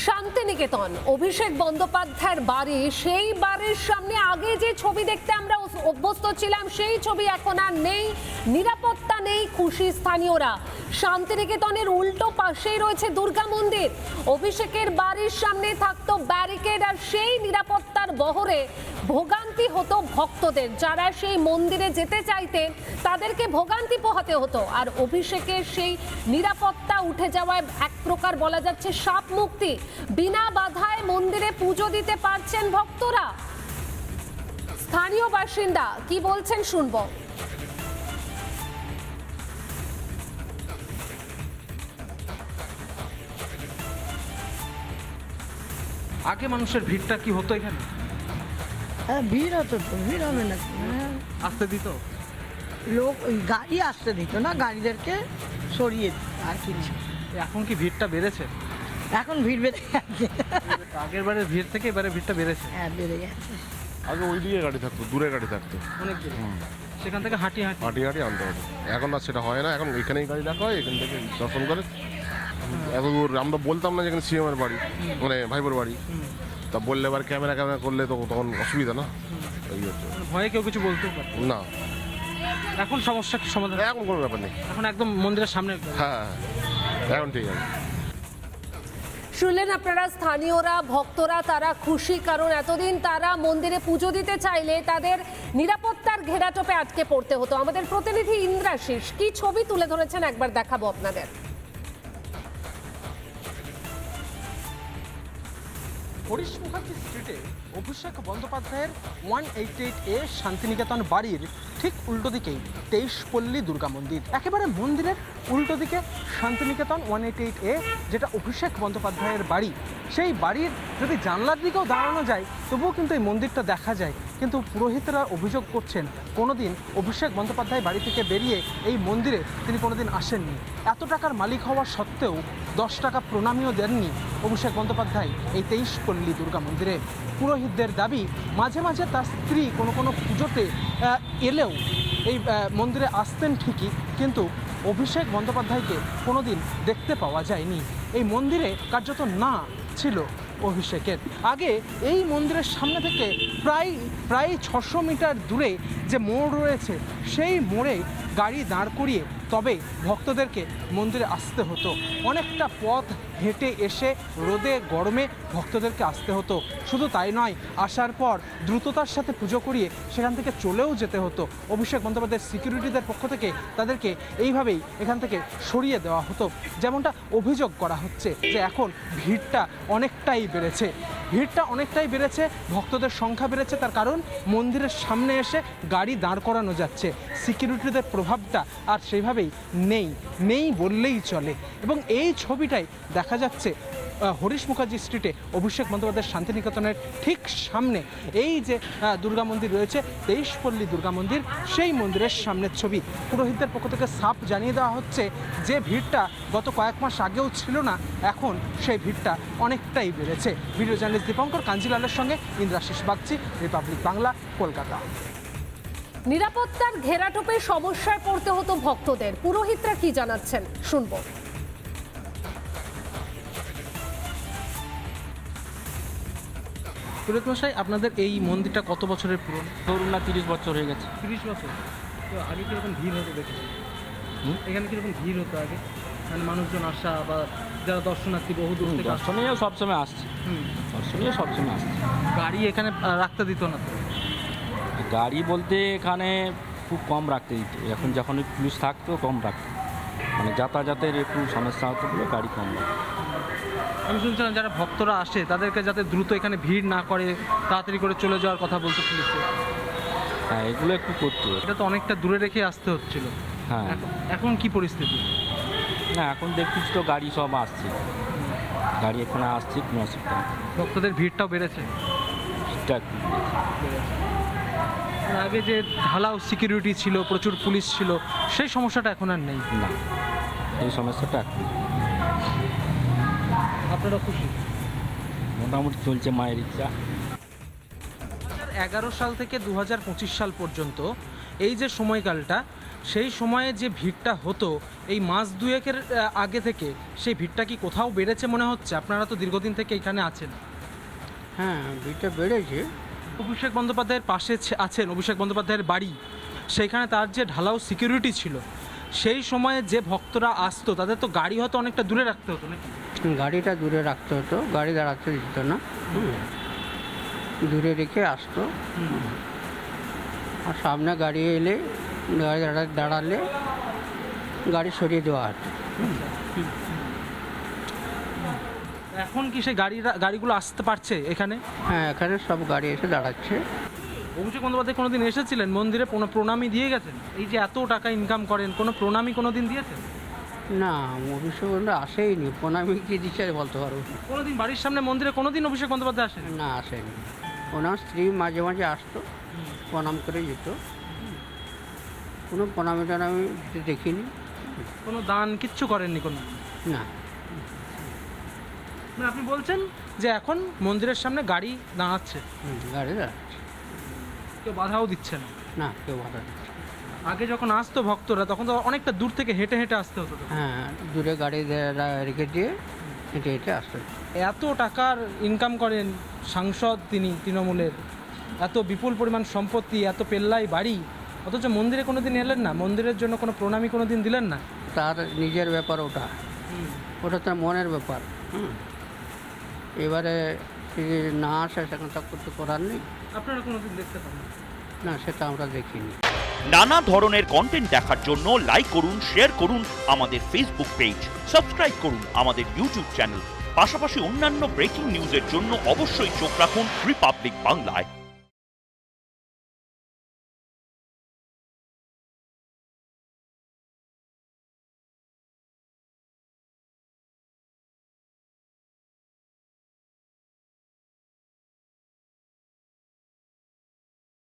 শান্তিনিকেতন অভিষেক বন্দ্যোপাধ্যায়ের বাড়ি, সেই বাড়ির সামনে আগে যে ছবি দেখতে আমরা অভ্যস্ত ছিলাম সেই ছবি এখন আর নেই। নিরাপত্তা নেই, খুশি স্থানীয়রা। শান্তিনিকেতনের উল্টো পাশেই রয়েছে দুর্গা মন্দির। অভিষেকের বাড়ির সামনে থাকতো ব্যারিকেড, আর সেই নিরাপত্তার বহরে ভোগান্তি হতো ভক্তদের। যারা সেই মন্দিরে যেতে চাইতেন তাদেরকে ভোগান্তি পোহাতে হতো। আর অভিষেকের সেই নিরাপত্তা উঠে যাওয়ায় এক প্রকার বলা যাচ্ছে সাপ মুক্তি। বিনা বাধায় মন্দিরে পুজো দিতে পারছেন ভক্তরা। স্থানীয় বাসিন্দা কি বলছেন শুনবো। আগে মানুষের ভিড়টা কি হতো এখানে? হ্যাঁ, ভিড় হতো তো, ভিড় হবে না কি? আসতে দিত লোক ওই গাড়ি আসতে দিত না, গাড়িদেরকে সরিয়ে দিত আর কিছু। এখন কি ভিড়টা বেড়েছে? এখন ভিড় বেড়ে গেছে। আগের বারের ভিড় থেকে এবারে ভিড়টা বেড়েছে। হ্যাঁ, বেড়ে গেছে। আগে ওই দিকে গাড়ি থাকতো, দূরে গাড়ি থাকতো, অনেক দূর, সেখান থেকে হাঁটি হাঁটি হাঁটি হাঁটি আনতে হতো। এখন আর সেটা হয় না, এখন এখানেই গাড়ি রাখা হয়, এখান থেকে দর্শন করে। এত দূর আমরা বলতাম না যেখানে সিএমের বাড়ি, মানে ভাইবোর বাড়ি, তা বললে এবার ক্যামেরা করলে তো তখন অসুবিধা না, এই হচ্ছে। ভয়ে কেউ কিছু বলতেও পারে না, এখন সমস্যা সমাধান এখন কোনো ব্যাপার নেই। এখন একদম মন্দিরের সামনে। হ্যাঁ, এখন ঠিক আছে। শুনলেন আপনারা, স্থানীয়রা, ভক্তরা তারা খুশি, কারণ এতদিন তারা মন্দিরে পুজো দিতে চাইলে তাদের নিরাপত্তার ঘেরাটোপে আটকে পড়তে হতো। আমাদের প্রতিনিধি ইন্দ্রাশিস কি ছবি তুলে ধরেছেন একবার দেখাবো আপনাদের। হরিশ মুখার্জি স্ট্রিটে অভিষেক বন্দ্যোপাধ্যায়ের 188A শান্তিনিকেতন বাড়ির ঠিক উল্টো দিকেই 23 পল্লী দুর্গা মন্দির। একেবারে মন্দিরের উল্টো দিকে শান্তিনিকেতন 188A, যেটা অভিষেক বন্দ্যোপাধ্যায়ের বাড়ি। সেই বাড়ির যদি জানলার দিকেও দাঁড়ানো যায় তবুও কিন্তু এই মন্দিরটা দেখা যায়। কিন্তু পুরোহিতরা অভিযোগ করছেন কোনোদিন অভিষেক বন্দ্যোপাধ্যায় বাড়ি থেকে বেরিয়ে এই মন্দিরে তিনি কোনোদিন আসেননি। এত টাকার মালিক হওয়া সত্ত্বেও 10 টাকা প্রণামীও দেননি অভিষেক বন্দ্যোপাধ্যায় এই 23 পল্লী দুর্গা মন্দিরে। পুরোহিতদের দাবি, মাঝে মাঝে তার স্ত্রী কোনো পুজোতে এলেও এই মন্দিরে আসতেন ঠিকই, কিন্তু অভিষেক বন্দ্যোপাধ্যায়কে কোনোদিন দেখতে পাওয়া যায়নি। এই মন্দিরে কার্যত না ছিল অভিষেকের। আগে এই মন্দিরের সামনে থেকে প্রায় 600 মিটার দূরে যে মোড় রয়েছে, সেই মোড়ে গাড়ি দাঁড় করিয়ে তবে ভক্তদেরকে মন্দিরে আসতে হতো। অনেকটা পথ হেঁটে এসে রোদে গরমে ভক্তদেরকে আসতে হতো। শুধু তাই নয়, আসার পর দ্রুততার সাথে পুজো করিয়ে সেখান থেকে চলেও যেতে হতো। অভিষেক বন্দ্যোপাধ্যায়ের সিকিউরিটিদের পক্ষ থেকে তাদেরকে এইভাবেই এখান থেকে সরিয়ে দেওয়া হতো। যেমনটা অভিযোগ করা হচ্ছে যে এখন ভিড়টা অনেকটাই বেড়েছে। ভক্তদের সংখ্যা বেড়েছে, তার কারণ মন্দিরের সামনে এসে গাড়ি দাঁড় করানো যাচ্ছে। সিকিউরিটিদের প্রভাবটা আর সেইভাবেই নেই বললেই চলে। এবং এই ছবিটাই দেখা যাচ্ছে হরিশ মুখার্জি স্ট্রিটে অভিষেক বন্দ্যোপাধ্যায়ের শান্তিনিকেতনের ঠিক সামনে এই যে দুর্গা মন্দির রয়েছে, 23 পল্লী দুর্গা মন্দির, সেই মন্দিরের সামনের ছবি। পুরোহিতদের পক্ষ থেকে সাফ জানিয়ে দেওয়া হচ্ছে যে ভিড়টা গত কয়েক মাস আগেও ছিল না, এখন সেই ভিড়টা অনেকটাই বেড়েছে। ভিডিও জার্নালিস্ট দীপঙ্কর কাঞ্জিলালের সঙ্গে ইন্দ্রাশিস বাগচি, রিপাবলিক বাংলা, কলকাতা। নিরাপত্তার ঘেরাটোপে সমস্যায় পড়তে হতো ভক্তদের। পুরোহিতরা কি জানাচ্ছেন শুনবো। পুরোহিত মশাই, আপনাদের এই মন্দিরটা কত বছরের পুরনো? ধরুন না 30 বছর হয়ে গেছে। 30 বছর। তো আগে কীরকম ভিড় হতো দেখেছি? এখানে কীরকম ভিড় হতো আগে, মানে মানুষজন আসা বা যারা দর্শনার্থী বহু দূর থেকে আসে? দর্শনীয় সবসময় আসছে, দর্শনীয় সবসময় আসছে। গাড়ি এখানে রাখতে দিত না তো? গাড়ি বলতে এখানে খুব কম রাখতে দিত। এখন যখন পুলিশ থাকতো কম রাখতো, মানে যাতায়াতের একটু সমস্যা হতো বলে গাড়ি কম রাখতো। আমি শুনছিলাম যারা ভক্তরা আসে তাদেরকে যাতে দ্রুত এখানে ভিড় না করে তাড়াতাড়ি করে চলে যাওয়ার কথা বলতো পুলিশে। হ্যাঁ, এগুলো একটু করতো। এটা তো অনেকটা দূরে রেখে আসতে হচ্ছিল। হ্যাঁ, এখন কি পরিস্থিতি? না এখন দেখছিস তো গাড়ি সব আসছে, গাড়ি এখানে আসছে, কোনো অসুবিধা নেই। ভক্তদের ভিড়টাও বেড়েছে। ভিড়টা একটু বেড়েছে। আর আগে যে ঢালাও সিকিউরিটি ছিল, প্রচুর পুলিশ ছিল, সেই সমস্যাটা এখন আর নেই। না, এই সমস্যাটা একটু। আপনারা খুশি? মোটামুটি চলছে মায়ের ইচ্ছা। 2011 সাল থেকে 2025 সাল পর্যন্ত এই যে সময়কালটা, সেই সময়ে যে ভিড়টা হতো এই মাস দুয়েকের আগে থেকে সেই ভিড়টা কি কোথাও বেড়েছে মনে হচ্ছে? আপনারা তো দীর্ঘদিন থেকে এখানে আছেন। হ্যাঁ, ভিড়টা বেড়েছে। অভিষেক বন্দ্যোপাধ্যায়ের পাশে আছেন, অভিষেক বন্দ্যোপাধ্যায়ের বাড়ি, সেইখানে তার যে ঢালাও সিকিউরিটি ছিল, সেই সময়ে যে ভক্তরা আসতো তাদের তো গাড়ি হয়তো অনেকটা দূরে রাখতে হতো নাকি? গাড়িটা দূরে রাখতে হতো, গাড়ি দাঁড়াতে দিত না। দূরে রেখে আসতো। আর সামনে গাড়ি এলে গাড়ি দাঁড়ালে গাড়ি সরিয়ে দেওয়া হতো। এখন কি সেই গাড়িগুলো আসতে পারছে এখানে? হ্যাঁ, এখানে সব গাড়ি এসে দাঁড়াচ্ছে। অভিষেক বন্দ্যোপাধ্যায় কোনোদিন এসেছিলেন মন্দিরে, প্রণামী দিয়ে গেছেন? এই যে এত টাকা ইনকাম করেন, কোনো প্রণামী কোনোদিন দিয়েছেন? না, অভিষেক বন্দ্যোপাধ্যায় আসেইনি। প্রণামী কি দিচ্ছে বলতে পারবো না। কোনোদিন বাড়ির সামনে মন্দিরে কোনোদিন অভিষেক বন্দ্যোপাধ্যায় আসেন? না, আসেনি। ওনার স্ত্রী মাঝে মাঝে আসতো, প্রণাম করে যেত। কোনো প্রণামী টনামি দেখিনি। কোনো দান কিচ্ছু করেননি কোনো? না। মানে আপনি বলছেন যে এখন মন্দিরের সামনে গাড়ি দাঁড়াচ্ছে, গাড়ি দাঁড়াচ্ছে। কেউ বাধাও দিচ্ছে না? না, কেউ বাধা দিচ্ছে না। আগে যখন আসতো ভক্তরা তখন তো অনেকটা দূর থেকে হেঁটে হেঁটে আসতে হতো তো। হ্যাঁ, দূরে গাড়ি রেখে দিয়ে হেঁটে হেঁটে আসতে হতো। এত টাকার ইনকাম করেন সাংসদ তিনি তৃণমূলের, এত বিপুল পরিমাণ সম্পত্তি, এত পেল্লাই বাড়ি, অথচ মন্দিরে কোনো দিন এলেন না? মন্দিরের জন্য কোনো প্রণামী কোনো দিন দিলেন না? তার নিজের ব্যাপার ওটা, ওটা তার মনের ব্যাপার। এবারে যদি না আসে সেখানে তো কিছু করার নেই। আপনারা কোনো দিন দেখতে পান না? না, সেটা আমরা দেখিনি। নানা ধরনের কন্টেন্ট দেখার জন্য লাইক করুন, শেয়ার করুন আমাদের ফেসবুক পেজ, সাবস্ক্রাইব করুন আমাদের ইউটিউব চ্যানেল। পাশাপাশি অন্যান্য ব্রেকিং নিউজের জন্য অবশ্যই চোখ রাখুন রিপাবলিক বাংলায়।